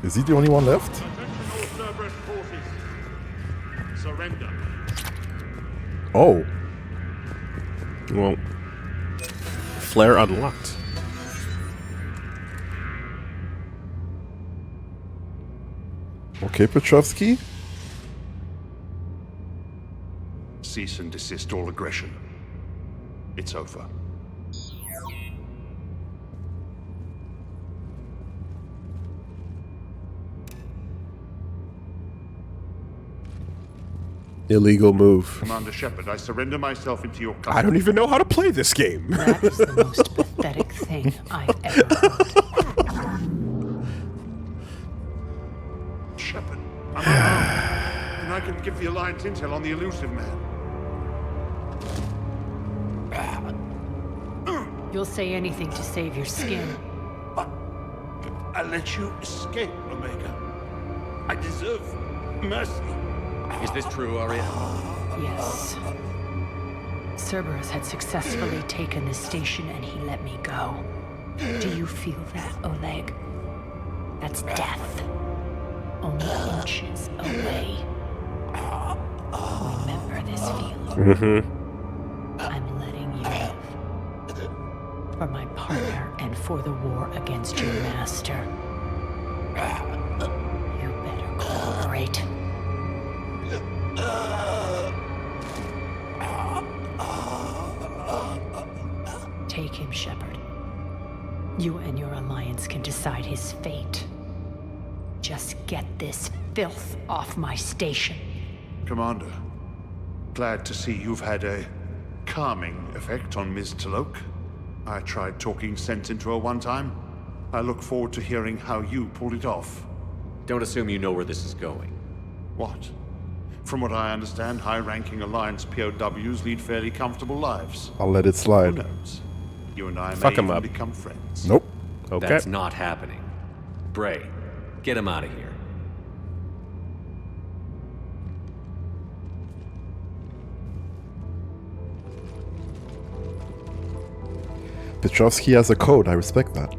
Is he the only one left? Surrender. Oh. Well, flare unlocked. Okay, Petrovsky. Cease and desist all aggression. It's over. Illegal move. Commander Shepard, I surrender myself into your custody. I don't even know how to play this game. That is the most pathetic thing I've ever heard. Shepard, I'm unarmed, and I can give the Alliance intel on the elusive man. You'll say anything to save your skin. But I let you escape, Omega. I deserve mercy. Is this true, Arya? Yes. Cerberus had successfully taken the station and he let me go. Do you feel that, Oleg? That's death. Only inches away. Remember this feeling. I'm letting you live. For my partner and for the war against your master. You better cooperate. Take him, Shepard. You and your alliance can decide his fate. Just get this filth off my station. Commander, glad to see you've had a calming effect on Ms. Talok. I tried talking sense into her one time. I look forward to hearing how you pulled it off. Don't assume you know where this is going. What? From what I understand, high-ranking Alliance POWs lead fairly comfortable lives. I'll let it Who slide. knows? You and I Fuck may 'em even up. become friends. Nope. Okay. That's not happening. Bray, get him out of here. Petrovsky has a code. I respect that.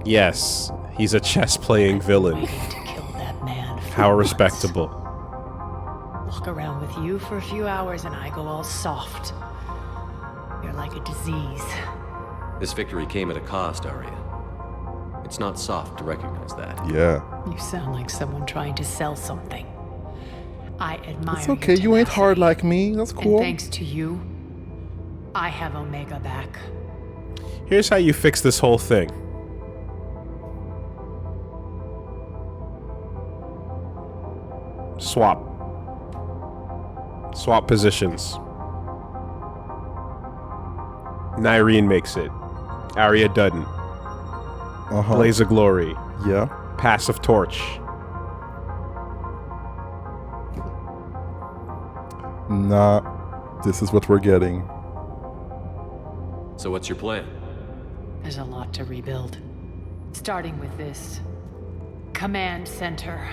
Yes, he's a chess-playing villain. Waiting to kill that man. for How months. respectable. Walk around with you for a few hours and I go all soft. You're like a disease. This victory came at a cost, Arya. It's not soft to recognize that. Yeah. You sound like someone trying to sell something. I admire It's okay. your You ain't hard tenacity. like me. That's And cool. thanks to you, I have Omega back. Here's how you fix this whole thing. Swap. Swap positions. Nyreen makes it. Arya doesn't. Uh-huh. Blaze of Glory. Yeah. Passive Torch. Nah. This is what we're getting. So what's your plan? There's a lot to rebuild. Starting with this command center.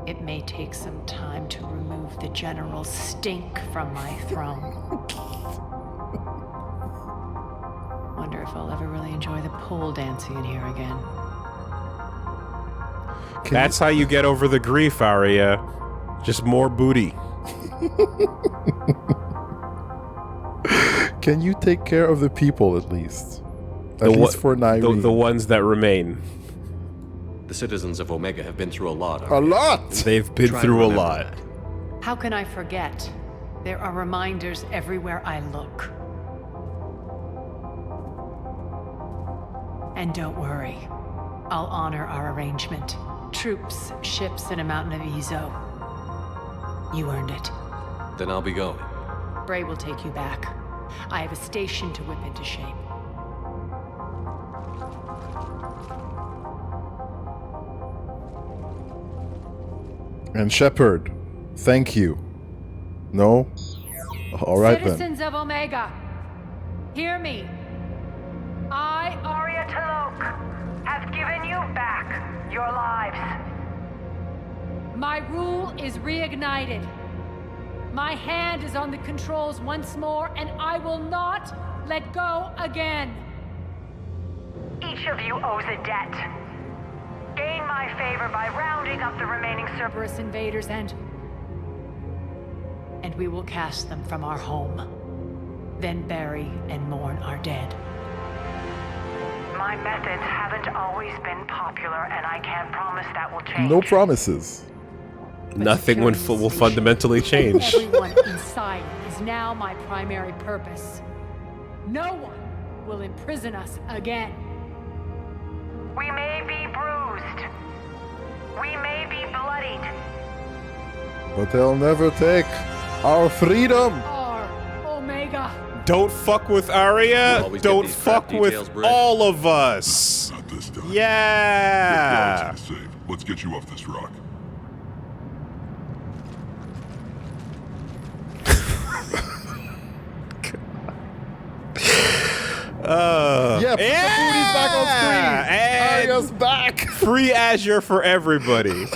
It may take some time to remove the general's stink from my throne. Wonder if I'll ever really enjoy the pole dancing in here again. That's how you get over the grief, Arya. Just more booty. Can you take care of the people at least? At least for Nyreen. The ones that remain. The citizens of Omega have been through a lot, A Arya. lot! They've been Try to through a remember lot. that. How can I forget? There are reminders everywhere I look. And don't worry, I'll honor our arrangement. Troops, ships, and a mountain of Ezo. You earned it. Then I'll be going. Bray will take you back. I have a station to whip into shape. And Shepard, thank you. No? Alright then. Citizens of Omega, hear me. I, Arya Talok, have given you back your lives. My rule is reignited. My hand is on the controls once more, and I will not let go again. Each of you owes a debt. Gain my favor by rounding up the remaining Cerberus invaders, and we will cast them from our home. Then Barry and Mourn are dead. My methods haven't always been popular, and I can't promise that will change. No promises. Nothing will fundamentally change. Everyone inside is now my primary purpose. No one will imprison us again. We may be bruised. We may be bloodied. But they'll never take our freedom. R. Omega. Don't fuck with Arya. always get Don't these crap fuck with details, Britt. all of us. Not this time. Yeah. Your dog's safe. Let's get you off this rock. Yeah, put the booties back on screen. And Arya's back. free Azure for everybody.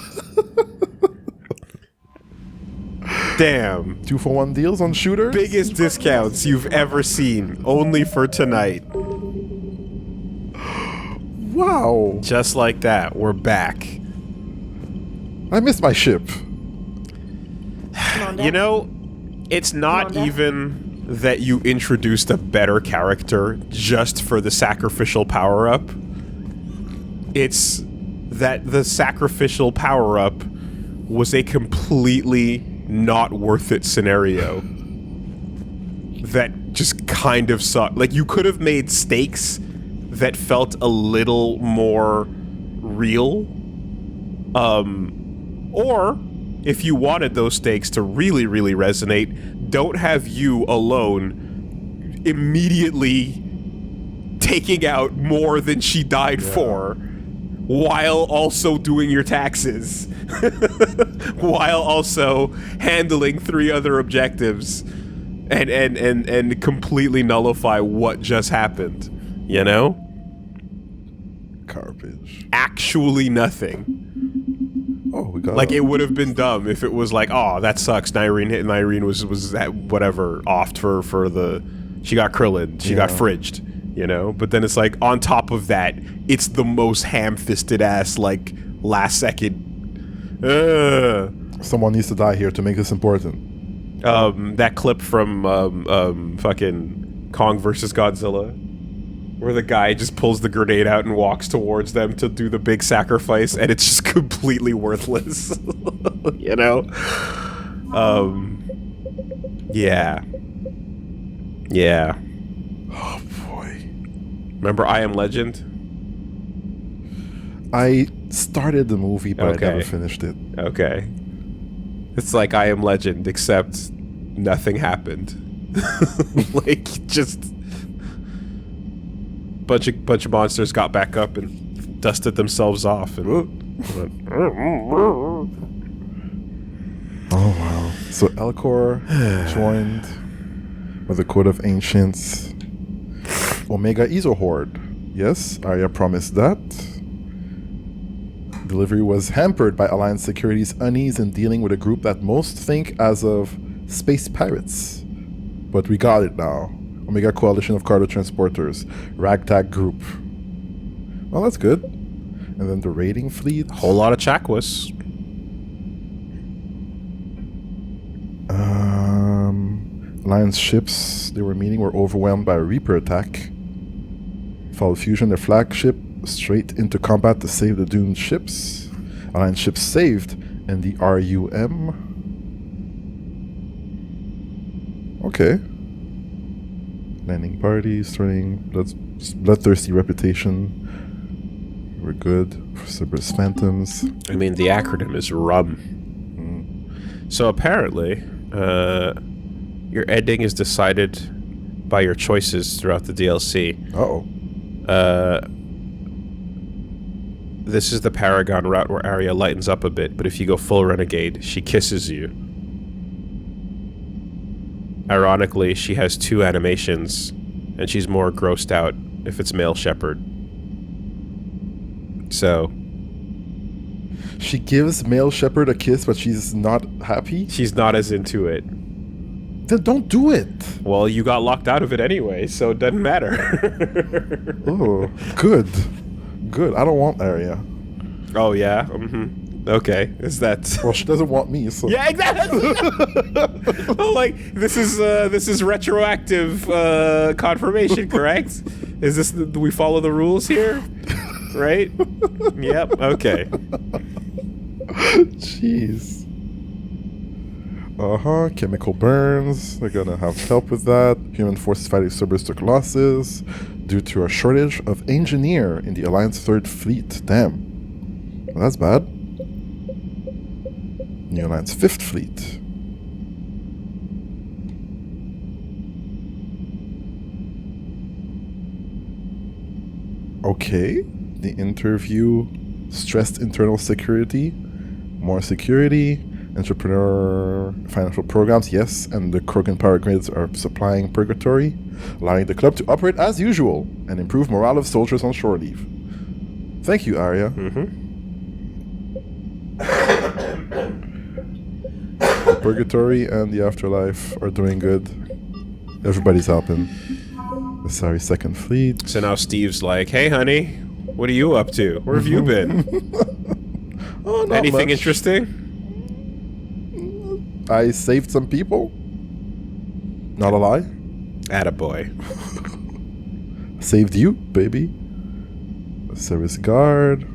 Damn. 2-for-1 deals on shooters. Biggest discounts you've ever seen, only for tonight. Wow. Just like that, we're back. I missed my ship. You know, it's not even that you introduced a better character just for the sacrificial power-up. It's that the sacrificial power-up was a completely not worth it scenario that just kind of sucked. Like, you could have made stakes that felt a little more real. Or, if you wanted those stakes to really, really resonate, don't have you alone immediately taking out more than she died for, while also doing your taxes, while also handling 3 other objectives, and completely nullify what just happened, you know? Garbage. Actually nothing. Oh, we got Like, it would have been dumb if it was like, oh, that sucks. Nyreen was at whatever offed for the, she got Krillin, she got fridged, you know. But then it's like, on top of that, it's the most ham-fisted ass, like, last second. Someone needs to die here to make this important. That clip from fucking Kong versus Godzilla, where the guy just pulls the grenade out and walks towards them to do the big sacrifice, and it's just completely worthless. You know? Yeah. Yeah. Oh boy. Remember I Am Legend? I started the movie, but Okay. I never finished it. Okay. It's like I Am Legend, except nothing happened. Like, just bunch of monsters got back up and dusted themselves off and Oh wow. So Elcor joined with the Code of Ancients. Omega is a horde. Yes, Arya promised that. Delivery was hampered by Alliance Security's unease in dealing with a group that most think as of space pirates. But we got it now. Omega Coalition of Cargo Transporters. Ragtag Group. Well, that's good. And then the raiding fleet. whole lot of Chakwas. Alliance ships they were meeting were overwhelmed by a Reaper attack. Followed Fusion, their flagship, straight into combat to save the doomed ships. Alliance ships saved in the RUM. Okay. Landing parties, turning bloodthirsty reputation. We're good. For Cerberus Phantoms. I mean, the acronym is RUM. So apparently, your ending is decided by your choices throughout the DLC. Uh-oh. This is the Paragon route where Arya lightens up a bit, but if you go full Renegade, she kisses you. Ironically, she has 2 animations, and she's more grossed out if it's male shepherd. So, She gives male shepherd a kiss, but she's not happy. she's not as into it. Then don't do it. Well, you got locked out of it anyway, so it doesn't matter. Oh, good. Good. I don't want Arya. Oh, yeah? Mm-hmm. Okay. Is that... Well, she doesn't want me, so... Yeah, exactly. Well, like, this is retroactive confirmation, correct? Is this... Do we follow the rules here? Right? Yep, okay. Jeez. Chemical burns. They're gonna have help with that. Human forces fighting Cerberus took losses due to a shortage of engineer in the Alliance 3rd Fleet. Damn. Well, that's bad. New Alliance 5th Fleet. Okay. The interview stressed internal security. More security. Entrepreneur financial programs, yes, and the Krogan power grids are supplying purgatory, allowing the club to operate as usual and improve morale of soldiers on shore leave. Thank you, Arya. The purgatory and the Afterlife are doing good. Everybody's helping. The Sorry 2nd Fleet. So now Steve's like, hey, honey, what are you up to? Where have you been? Oh, not Anything much. interesting? I saved some people. Not a lie. Attaboy. Saved you, baby. A service guard.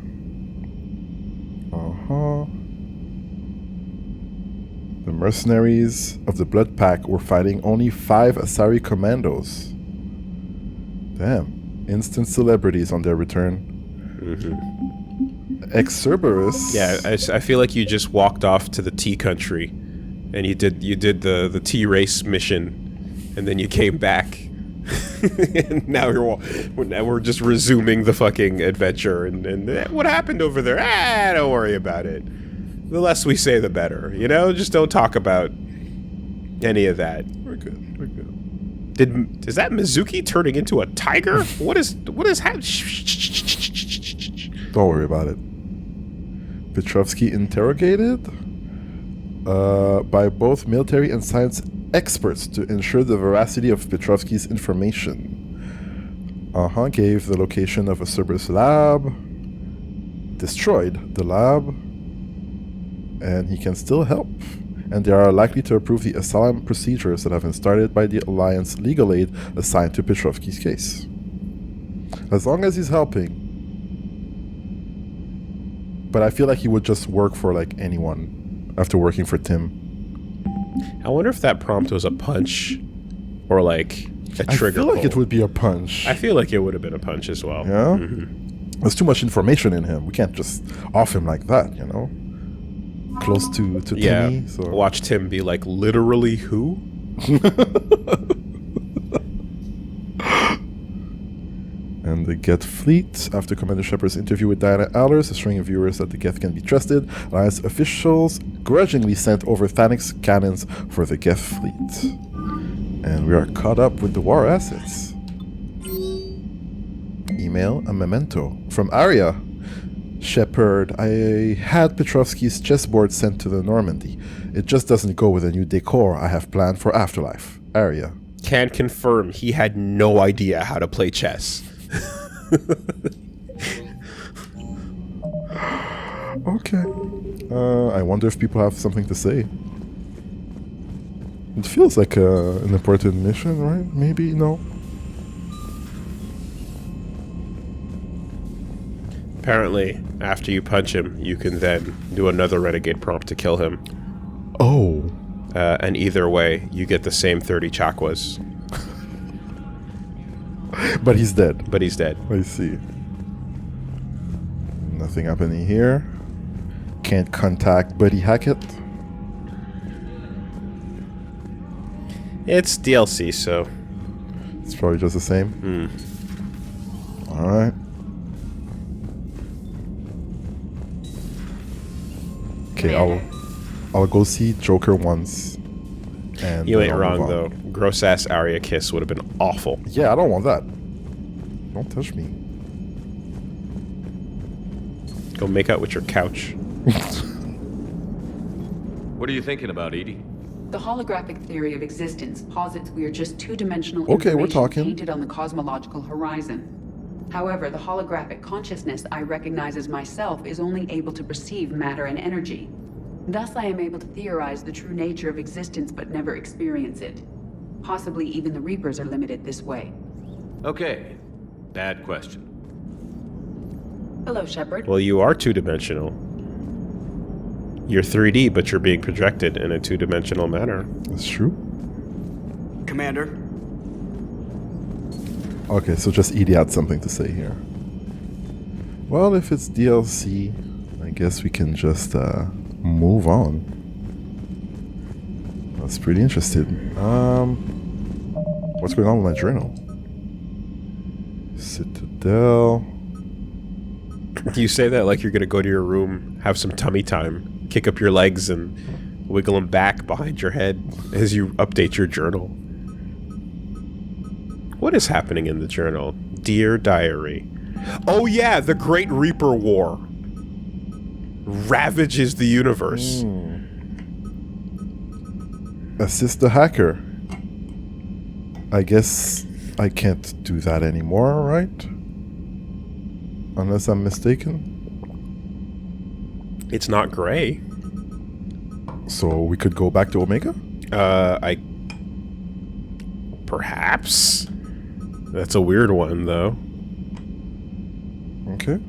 The mercenaries of the Blood Pack were fighting only 5 Asari commandos. Damn. Instant celebrities on their return. Ex-Cerberus. Yeah, I feel like you just walked off to the tea country, and you did the tea race mission, and then you came back, and now we're just resuming the fucking adventure. And what happened over there? Don't worry about it. The less we say, the better. You know, just don't talk about any of that. We're good. We're good. Is that Mizuki turning into a tiger? What is happening? Don't worry about it. Petrovsky interrogated by both military and science experts to ensure the veracity of Petrovsky's information. Gave the location of a Cerberus lab, destroyed the lab, and he can still help. And they are likely to approve the asylum procedures that have been started by the Alliance legal aid assigned to Petrovsky's case. As long as he's helping. But I feel like he would just work for like anyone after working for Tim. I wonder if that prompt was a punch or like a trigger. I feel like pull. it would be a punch. I feel like it would have been a punch as well. Yeah? There's too much information in him. We can't just off him like that, you know? Close to Timmy. So. Watch Tim be like, literally who? And the Geth fleet, after Commander Shepard's interview with Diana Allers, a string of viewers that the Geth can be trusted, Alliance officials grudgingly sent over Thanix cannons for the Geth fleet. And we are caught up with the war assets. Email a memento from Arya. Shepard, I had Petrovsky's chessboard sent to the Normandy. It just doesn't go with a new decor I have planned for Afterlife. Arya. Can confirm he had no idea how to play chess. Okay. I wonder if people have something to say. It feels like an important mission, right? Maybe, no? Apparently, after you punch him, you can then do another renegade prompt to kill him. Oh. And either way, you get the same 30 chakwas. But he's dead. But he's dead. I see. Nothing happening here. Can't contact Buddy Hackett. It's DLC, so... It's probably just the same. Alright. Okay, I'll go see Joker once. And You ain't then I'll wrong, move on. though. Gross-ass Arya kiss would have been awful. Yeah, I don't want that. Don't touch me. Go make out with your couch. What are you thinking about, Edie? The holographic theory of existence posits we are just two-dimensional Okay, we're information talking. painted on the cosmological horizon. However, the holographic consciousness I recognize as myself is only able to perceive matter and energy. Thus, I am able to theorize the true nature of existence but never experience it. Possibly even the Reapers are limited this way. Okay. Bad question. Hello, Shepard. Well, you are two-dimensional. You're 3D, but you're being projected in a two-dimensional manner. That's true. Commander, Okay, so just Edie had something to say here. Well, if it's DLC, I guess we can just move on. That's pretty interesting. What's going on with my journal? Citadel. You say that like you're gonna go to your room, have some tummy time, kick up your legs, and wiggle them back behind your head as you update your journal. What is happening in the journal? Dear Diary. Oh yeah, the Great Reaper War ravages the universe. Assist the hacker. I guess I can't do that anymore, right? Unless I'm mistaken. It's not gray. So we could go back to Omega? Perhaps? That's a weird one, though. Okay.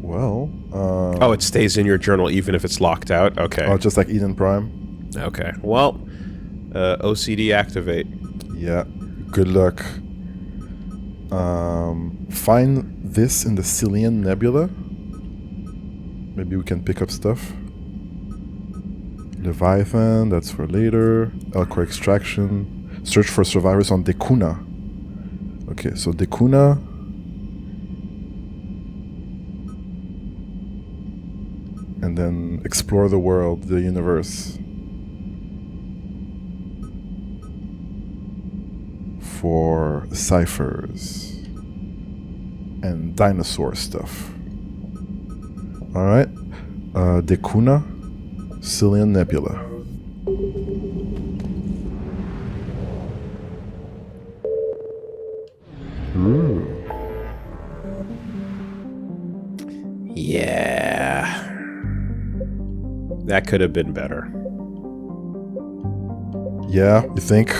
Well, Oh, it stays in your journal even if it's locked out? Okay. oh, just like Eden Prime. Okay. Well, OCD activate. Yeah. Good luck. Find this in the Cillian Nebula. Maybe we can pick up stuff. Leviathan, that's for later. Elcor extraction. Search for survivors on Dekuna. Okay, so Dekuna. And then explore the world, the universe. For ciphers. And dinosaur stuff. Alright. Dekuna. Cillian Nebula. Yeah. That could have been better. Yeah, you think?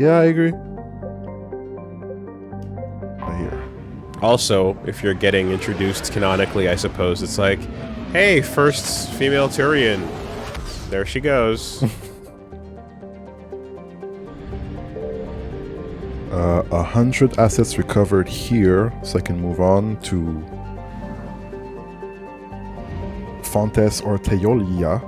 Yeah, I agree. I hear. Also, if you're getting introduced canonically, I suppose, it's like, hey, first female Turian. There she goes. 100 assets recovered here, so I can move on to Fontes Orteolia.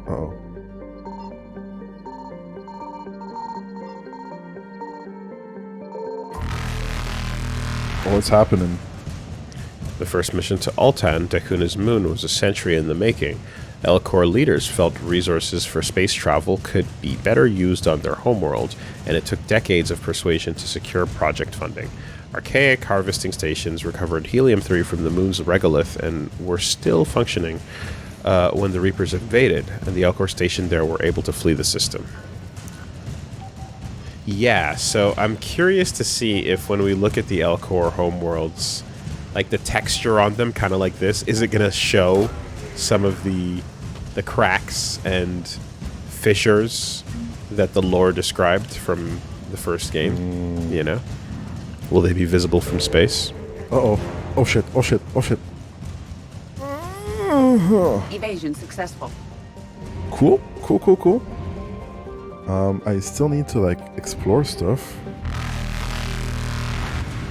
Uh-oh. What's happening? The first mission to Altan, Dekuna's moon, was a century in the making. Elcor leaders felt resources for space travel could be better used on their homeworld, and it took decades of persuasion to secure project funding. Archaic harvesting stations recovered helium-3 from the moon's regolith and were still functioning when the Reapers invaded, and the Elcor station there were able to flee the system. Yeah, so I'm curious to see if when we look at the Elcor homeworlds, like the texture on them, kind of like this, is it going to show some of the cracks and fissures that the lore described from the first game? You know? Will they be visible from space? Uh-oh. Oh shit, oh shit, oh shit. Evasion successful. Cool, cool, cool, cool. I still need to, like, explore stuff.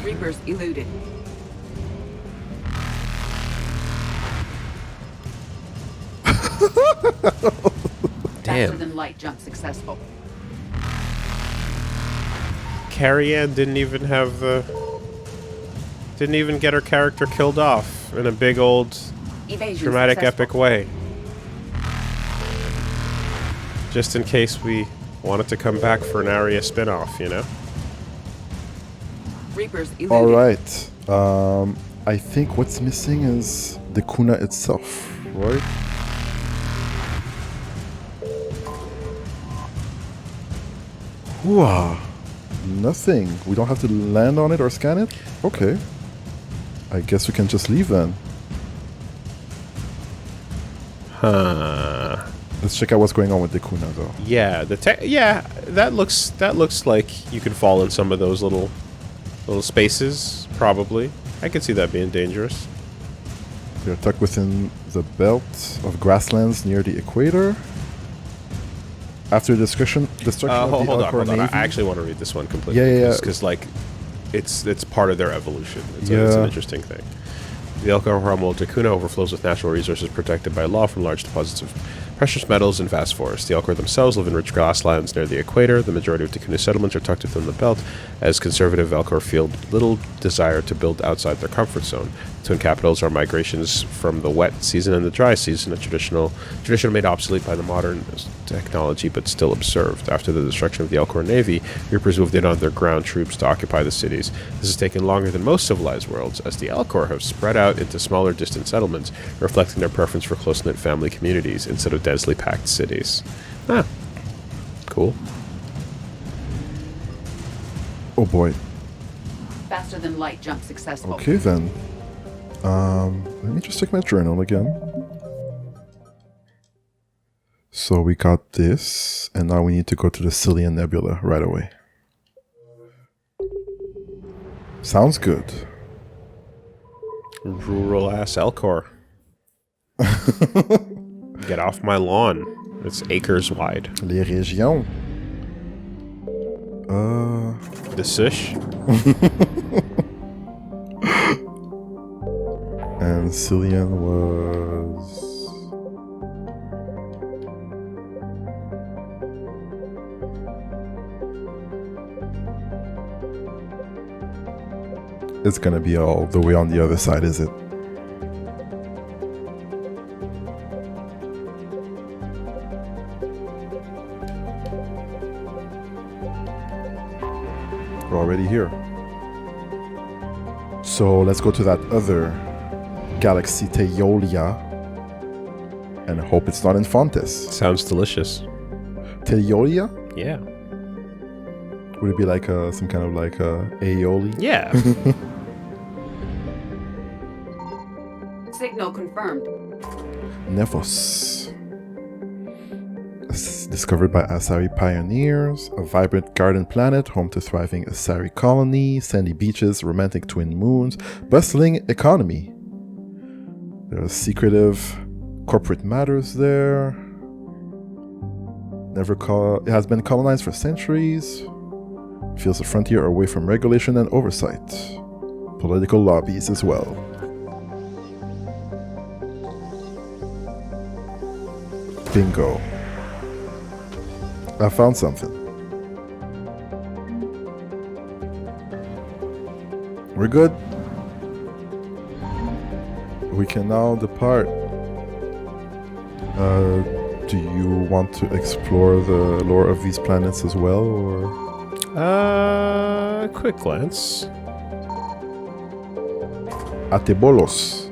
Reapers eluded. Faster than light jump successful. Carrie Ann didn't even have the... Didn't even get her character killed off in a big old Evasion dramatic successful. epic way. Just in case we wanted to come back for an Aria spin-off, you know? Reapers eluded. All right. I think what's missing is the Kuna itself, right? Whoa. Nothing. We don't have to land on it or scan it? Okay. I guess we can just leave then. Huh. Let's check out what's going on with the Kuna though. Yeah, that looks like you can fall in some of those little spaces, probably. I could see that being dangerous. We are tucked within the belt of grasslands near the equator. After destruction of the hold on. Alcor Navy. I actually want to read this one completely. Yeah. Because like, it's part of their evolution. It's Yeah. an interesting thing. The Alcor Rumble Kuna overflows with natural resources protected by law from large deposits of precious metals and vast forests. The Alcor themselves live in rich grasslands near the equator. The majority of Takuna settlements are tucked within the belt, as conservative Alcor feel little desire to build outside their comfort zone. The twin capitals are migrations from the wet season and the dry season, a tradition made obsolete by the modern technology but still observed. After the destruction of the Alcor Navy, Reapers moved in on their ground troops to occupy the cities. This has taken longer than most civilized worlds, as the Alcor have spread out into smaller distant settlements, reflecting their preference for close-knit family communities instead of densely packed cities. Cool. Oh boy. Faster than light jump successful. Okay then. Let me just check my journal again. So we got this, and now we need to go to the Cillian Nebula right away. Sounds good. Rural ass Alcor. Get off my lawn. It's acres wide. Les régions. The Sish. And Cillian was... It's gonna be all the way on the other side, is it? We're already here. So let's go to that other galaxy, Teiolia, and hope it's not in Fontes. Sounds delicious. Teiolia? Yeah. Would it be like some kind of like aioli? Yeah. Signal confirmed. Nephos. Discovered by Asari pioneers, a vibrant garden planet home to thriving Asari colony, sandy beaches, romantic twin moons, bustling economy. There are secretive corporate matters there. It has been colonized for centuries. Feels a frontier away from regulation and oversight. Political lobbies as well. Bingo. I found something. We're good. We can now depart. Do you want to explore the lore of these planets as well, or? Quick glance. Atebolos.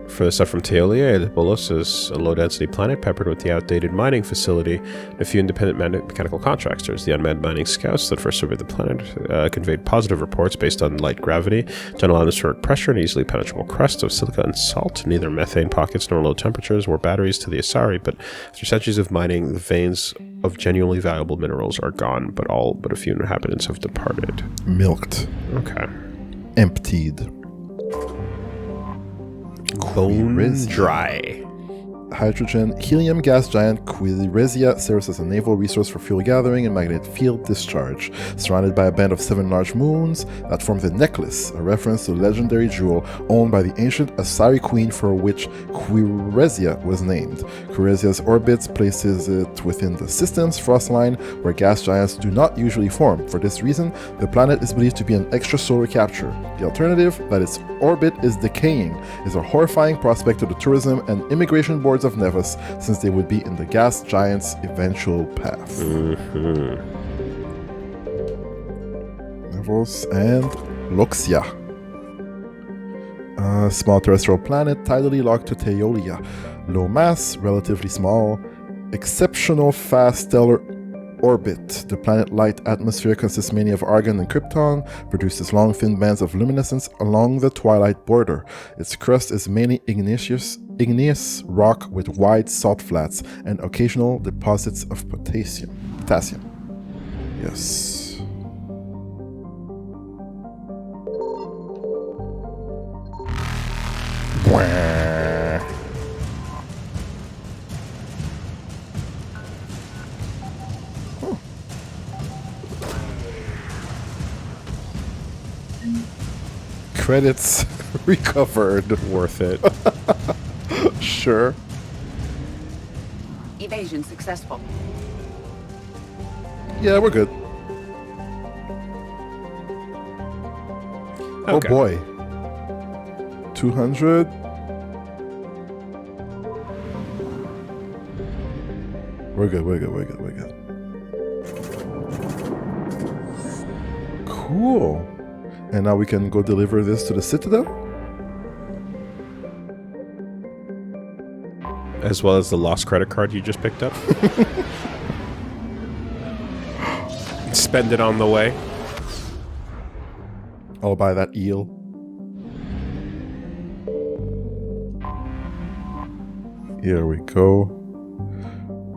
For the stuff from Teolia, Bolos is a low-density planet peppered with the outdated mining facility and a few independent mechanical contractors. The unmanned mining scouts that first surveyed the planet conveyed positive reports based on light gravity, gentle atmospheric pressure, and easily penetrable crust of silica and salt. Neither methane pockets nor low temperatures were batteries to the Asari, but after centuries of mining, the veins of genuinely valuable minerals are gone, but all but a few inhabitants have departed. Milked. Okay. Emptied. Bone dry. Hydrogen helium gas giant Quilirezia serves as a naval resource for fuel gathering and magnetic field discharge, surrounded by a band of 7 large moons that form the necklace, a reference to the legendary jewel owned by the ancient Asari queen for which Quilirezia was named. Quirezia's orbit places it within the system's frost line, where gas giants do not usually form. For this reason, the planet is believed to be an extrasolar capture. The alternative, that its orbit is decaying, is a horrifying prospect to the tourism and immigration board hordes of Nevus, since they would be in the gas giant's eventual path. Nevus and Luxia. Small terrestrial planet, tidally locked to Theolia. Low mass, relatively small. Exceptional fast stellar orbit. The planet light atmosphere consists mainly of argon and krypton, produces long thin bands of luminescence along the twilight border. Its crust is mainly igneous rock with wide salt flats and occasional deposits of potassium. Yes. Credits recovered. Worth it. Sure. Evasion successful. Yeah, we're good. Oh Okay. boy. 200. We're good. Cool. And now we can go deliver this to the Citadel? As well as the lost credit card you just picked up. Spend it on the way. I'll buy that eel. Here we go.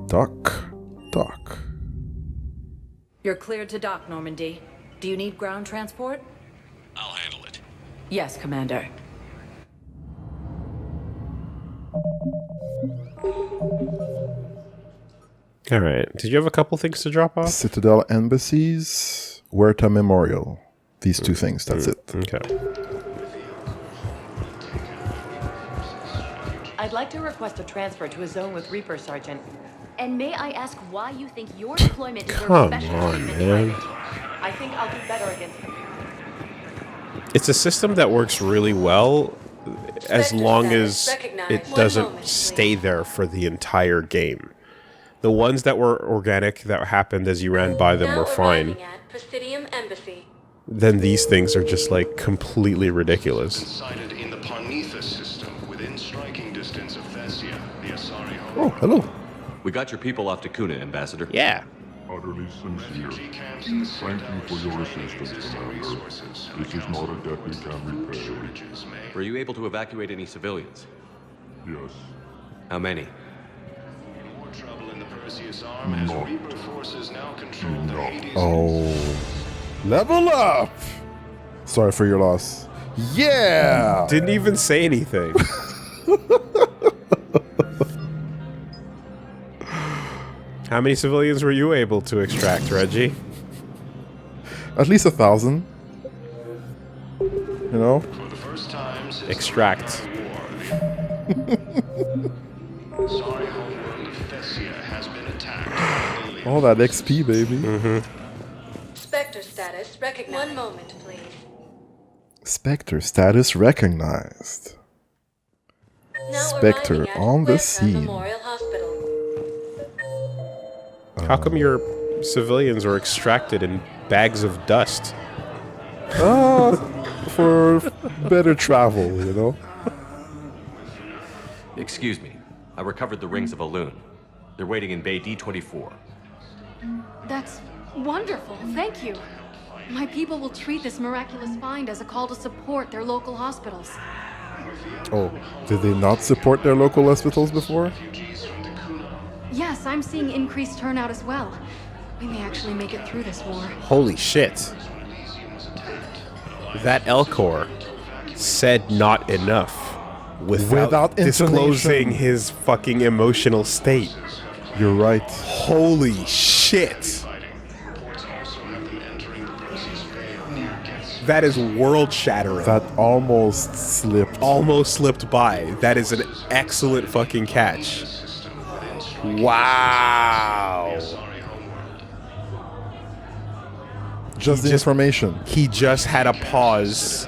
Dock. You're cleared to dock, Normandy. Do you need ground transport? I'll handle it. Yes, Commander. All right. Did you have a couple things to drop off? Citadel Embassies. Huerta Memorial. These two things, that's it. Okay. I'd like to request a transfer to a zone with Reaper, Sergeant. And may I ask why you think your deployment is Come special on, treatment man. right? I think I'll do better against them. It's a system that works really well as long as it doesn't stay there for the entire game. The ones that were organic, that happened as you ran by them, were fine. Then these things are just like completely ridiculous. Sighted in the Parnithus system within striking distance of Thessia, the Asari home. Oh, hello. We got your people off to Kuna, Ambassador. Yeah. Utterly sincere. Thank you for your assistance, Commander. This is not a debt we can repay. Were you able to evacuate any civilians? Yes. How many? More trouble in the Perseus arm as No. Reaper forces now control the Hades. Oh. Level up! Sorry for your loss. Yeah! Didn't even say anything. How many civilians were you able to extract, Reggie? At least 1,000. You know? For the first time since Extract. Asari homeworld of Thessia has been attacked. All that XP, baby. Spectre status recognized. One moment, please. Spectre status recognized. Now Spectre arriving at on the Huerta scene. Memorial Hospital. How come your civilians were extracted in bags of dust? For better travel, you know? Excuse me. I recovered the rings of Elune. They're waiting in Bay D24. That's wonderful. Thank you. My people will treat this miraculous find as a call to support their local hospitals. Oh, did they not support their local hospitals before? Yes, I'm seeing increased turnout as well. We may actually make it through this war. Holy shit. That Elcor said not enough without disclosing intonation. his fucking emotional state. You're right. Holy shit. That is world shattering. That almost slipped. Almost slipped by. That is an excellent fucking catch. Wow. Just the information. He just had a pause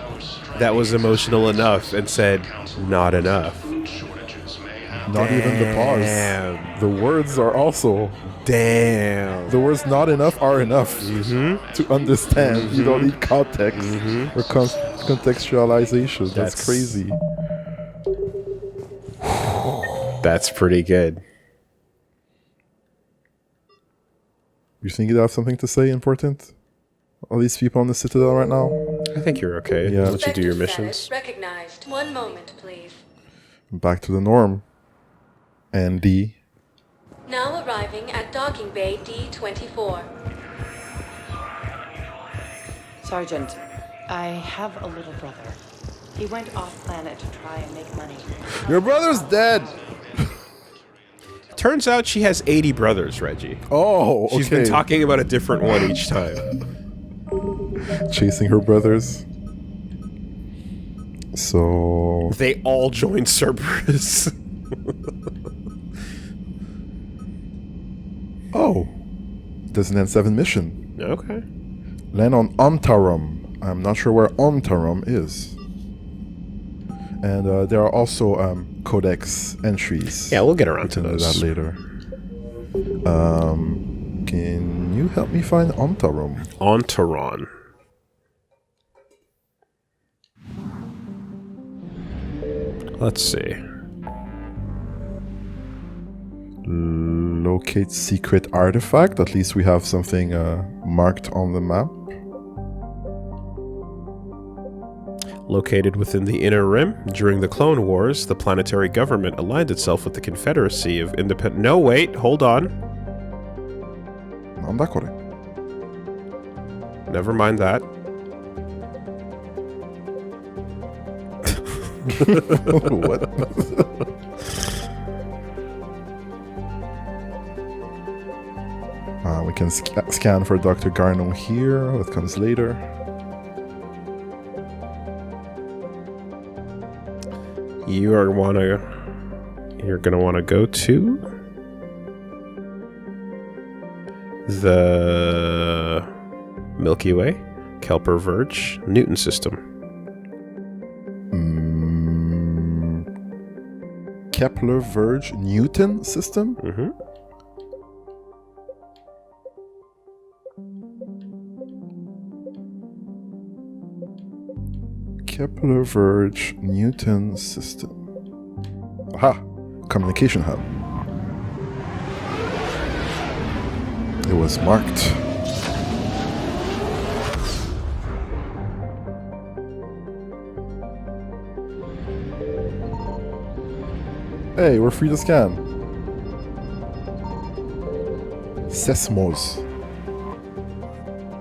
that was emotional enough and said, not enough. Not even the pause. The words are also... Damn. The words not enough are enough to understand. You don't need context or contextualization. That's crazy. That's pretty good. You think you have something to say important? All these people on the Citadel right now? I think you're okay. Yeah. I'll let you do your Spectre missions. status recognized. One moment, please. Back to the norm. Andy. Now arriving at docking bay D24. Sergeant, I have a little brother. He went off planet to try and make money. Your brother's dead! Turns out she has 80 brothers, Reggie. Oh, okay. She's been talking about a different one each time. Chasing her brothers. So... They all joined Cerberus. Oh. There's an N7 mission. Okay. Land on Ontarum. I'm not sure where Ontarum is. And there are also codex entries. Yeah, we'll get around to those. That later. Can you help me find Ontarum? Ontaron. Let's see. Locate secret artifact. At least we have something marked on the map. Located within the Inner Rim, during the Clone Wars, the planetary government aligned itself with the Confederacy of Independent... No, wait, hold on. Non d'accordo. Never mind that. What? We can scan for Dr. Garno here. That comes later. You're gonna wanna go to the Milky Way, Kelper Verge, Newton system. Kepler Verge Newton system? Mm-hmm. Kepler Verge Newton system. Aha! Communication hub. It was marked. Hey, we're free to scan. Sesmos.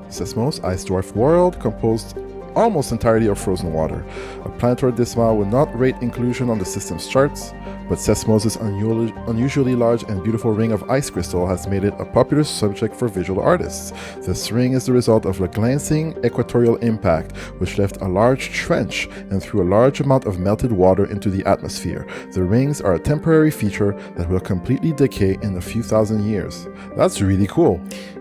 Sesmos, ice dwarf world, composed almost entirely of frozen water. A planetary Disma would not rate inclusion on the system's charts, but Sesmos' unusually large and beautiful ring of ice crystal has made it a popular subject for visual artists. This ring is the result of a glancing equatorial impact, which left a large trench and threw a large amount of melted water into the atmosphere. The rings are a temporary feature that will completely decay in a few thousand years. That's really cool.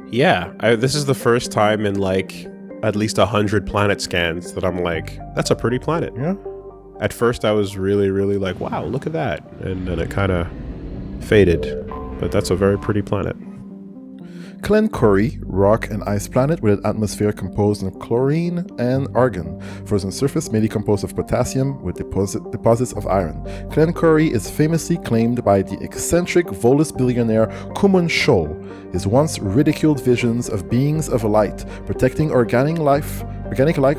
Yeah, this is the first time in like at least 100 planet scans that I'm like, that's a pretty planet. Yeah. At first I was really like, wow, look at that. And then it kind of faded. But that's a very pretty planet. Glencory, rock and ice planet with an atmosphere composed of chlorine and argon. Frozen surface mainly composed of potassium with deposits of iron. Glencory is famously claimed by the eccentric Volus billionaire Kumun Shol. His once ridiculed visions of beings of light protecting organic life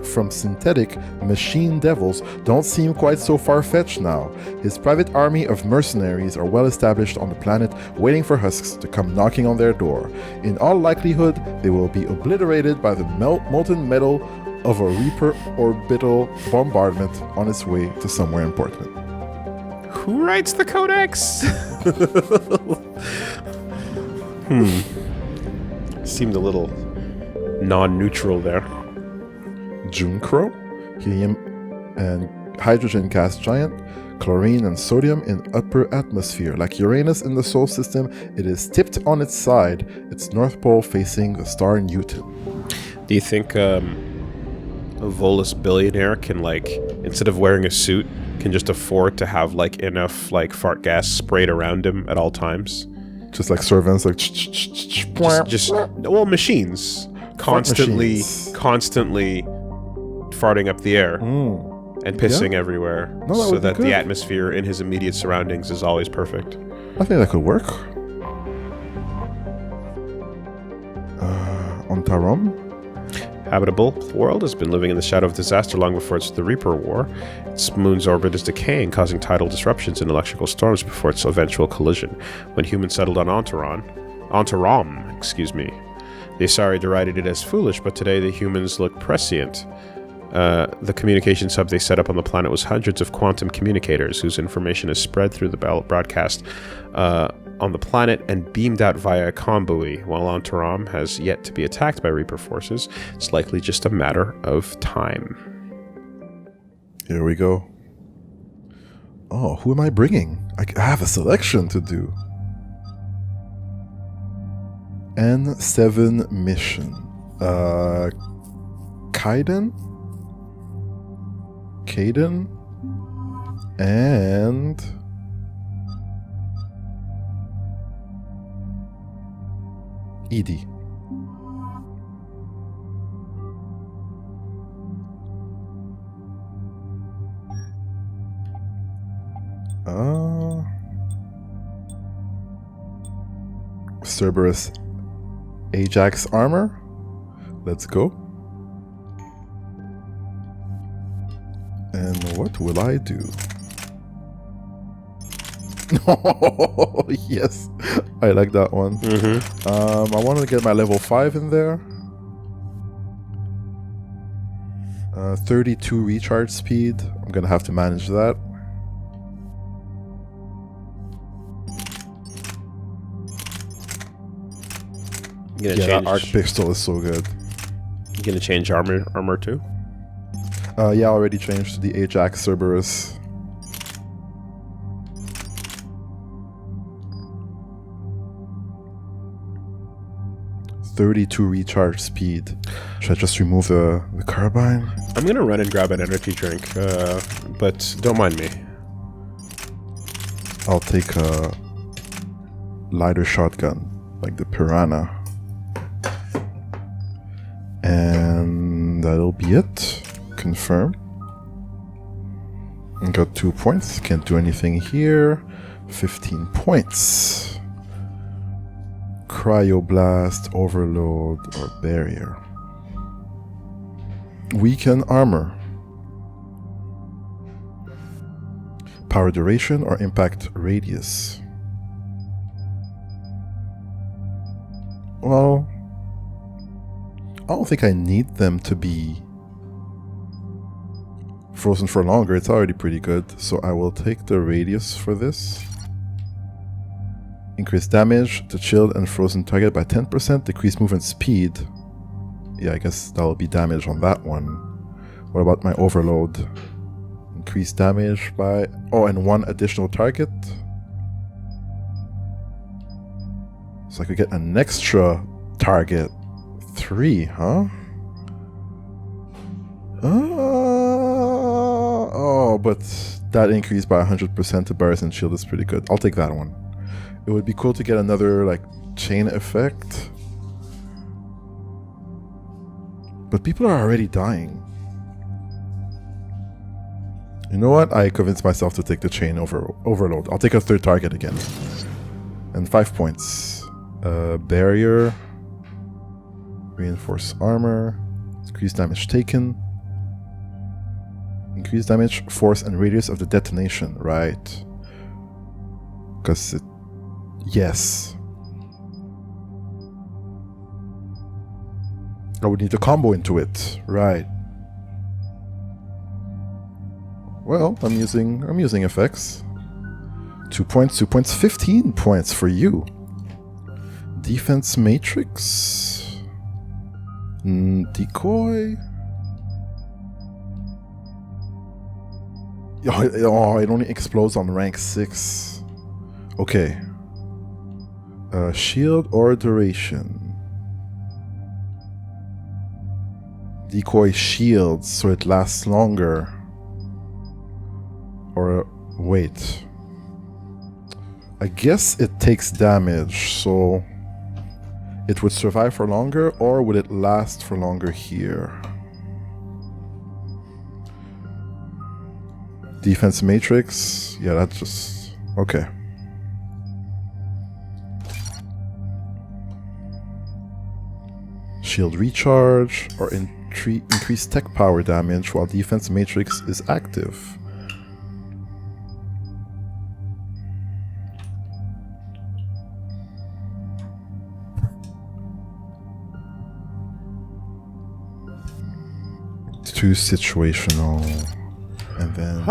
from synthetic machine devils don't seem quite so far-fetched now. His private army of mercenaries are well established on the planet, waiting for husks to come knocking on their door. In all likelihood, they will be obliterated by the molten metal of a Reaper orbital bombardment on its way to somewhere important. Who writes the codex? Seemed a little non-neutral there. Junecrow, helium and hydrogen gas giant, chlorine and sodium in upper atmosphere. Like Uranus in the Sol system, it is tipped on its side, its north pole facing the star Newton. Do you think Volus billionaire can, like, instead of wearing a suit, can just afford to have, like, enough, like, fart gas sprayed around him at all times. Just like servants, like well, machines constantly farting up the air and pissing everywhere, so that the atmosphere in his immediate surroundings is always perfect. I think that could work. On Tarom? Habitable, the world has been living in the shadow of disaster long before the Reaper War. Its moon's orbit is decaying, causing tidal disruptions and electrical storms before its eventual collision. When humans settled on Antarom, the Asari derided it as foolish, but today the humans look prescient. The communications hub they set up on the planet was hundreds of quantum communicators whose information is spread through the broadcast on the planet and beamed out via a comm buoy. While Antarom has yet to be attacked by Reaper forces, it's likely just a matter of time. Here we go. Oh, who am I bringing? I have a selection to do. N7 mission. Kaiden, and Edie. Cerberus Ajax armor. Let's go. And what will I do? Oh, yes. I like that one. I wanted to get my level 5 in there. 32 recharge speed. I'm going to have to manage that. That arc pistol is so good. You gonna change armor too? Yeah, I already changed to the Ajax Cerberus. .32 recharge speed. Should I just remove the carbine? I'm gonna run and grab an energy drink, but don't mind me. I'll take a lighter shotgun, like the Piranha. And that'll be it. Confirm. Got 2 points. Can't do anything here. 15 points. Cryoblast, Overload, or Barrier. Weaken armor. Power duration or impact radius. Well, I don't think I need them to be frozen for longer. It's already pretty good. So I will take the radius for this. Increase damage to chilled and frozen target by 10%. Decrease movement speed. Yeah, I guess that'll be damage on that one. What about my overload? Increase damage by... Oh, and 1 additional target. So I could get an extra target. 3, huh? Oh, but that increase by 100% to Barris and Shield is pretty good. I'll take that one. It would be cool to get another, like, chain effect. But people are already dying. You know what? I convinced myself to take the chain overload. I'll take a 3rd target again. And 5 points. Barrier. Reinforce armor. Increase damage taken. Increase damage, force, and radius of the detonation. Right. Because it... Yes. I would need a combo into it. Right. Well, I'm using effects. 2 points, 2 points, 15 points for you. Defense matrix. Decoy. Oh, it only explodes on rank 6. Okay. Shield or duration. decoy shields so it lasts longer. Or wait. I guess it takes damage, so it would survive for longer, or would it last for longer here? Defense matrix? Yeah, that's just... okay. Shield recharge, or increase tech power damage while defense matrix is active. Too situational, and then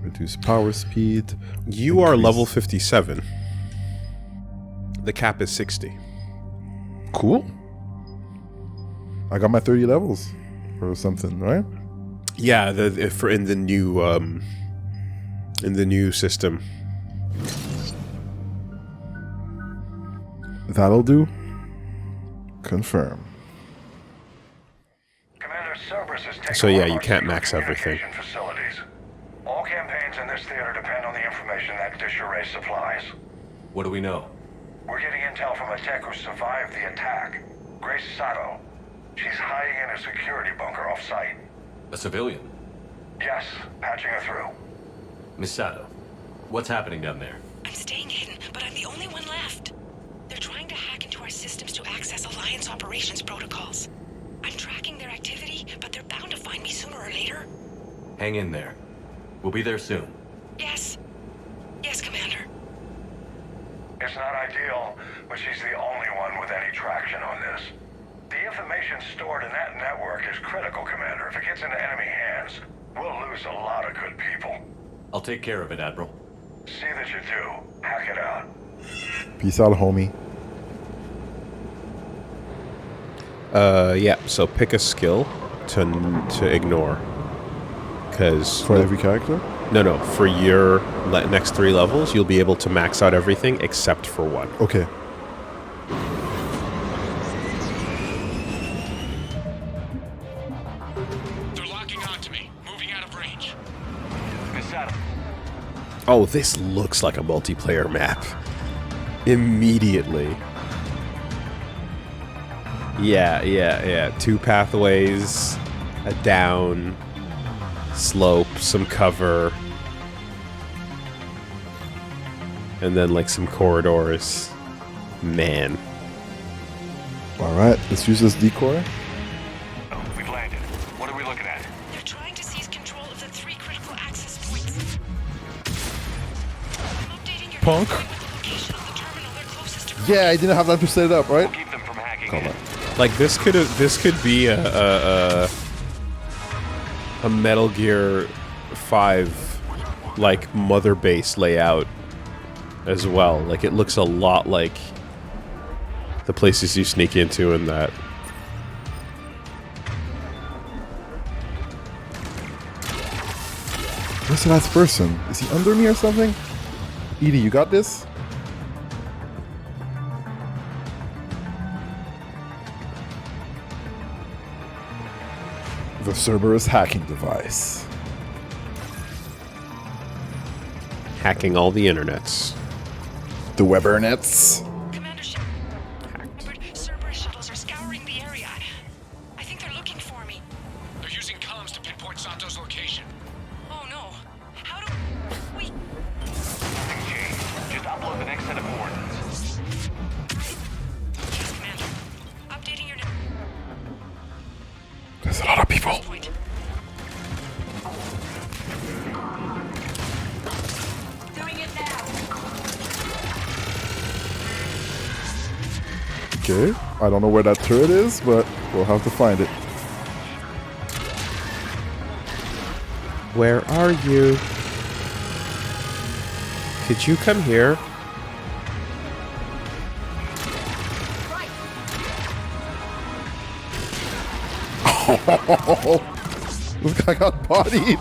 reduce power speed. You are level 57. The cap is 60. Cool. I got my 30 levels or something, right? Yeah, in the new system. That'll do. Confirm. So yeah, you can't max everything. Facilities. All campaigns in this theater depend on the information that dish array supplies. What do we know? We're getting intel from a tech who survived the attack. Grace Sato. She's hiding in a security bunker off-site. A civilian? Yes, patching her through. Miss Sato, what's happening down there? I'm staying hidden, but I'm the only one left. They're trying to hack into our systems to access Alliance operations protocols. I'm tracking their activity, but they're bound to find me sooner or later. Hang in there. We'll be there soon. Yes. Yes, Commander. It's not ideal, but she's the only one with any traction on this. The information stored in that network is critical, Commander. If it gets into enemy hands, we'll lose a lot of good people. I'll take care of it, Admiral. See that you do. Hack it out. Peace out, homie. Yeah, so pick a skill to ignore. Because for every character? No, for your next 3 levels, you'll be able to max out everything except for one. Okay. They're locking onto me. Moving out of range. Oh, this looks like a multiplayer map. Immediately. Yeah. 2 pathways, a down, slope, some cover, and then like some corridors. Man. Alright, let's use this decoy. Oh, we've landed. What are we looking at? They're trying to seize control of the 3 critical access points. I'm updating your Punk. location of the terminal they're closest to. Yeah, I didn't have time to set it up, right? Keep them from hacking Come on. Like this could be a Metal Gear 5 like mother base layout as well. Like it looks a lot like the places you sneak into in that. Where's the last person? Is he under me or something? Edie, you got this? The Cerberus hacking device. Hacking all the internets. The Webernets. Commandership. Cerberus shuttles are scouring the area. I think they're looking for me. They're using comms to pinpoint Santo's location. Oh no. How do we... Nothing changed. Just upload the next set of coordinates. Yes, Commander. Updating your... There's a lot of people. Doing it now. Okay, I don't know where that turret is, but we'll have to find it. Where are you? Could you come here? This guy got bodied.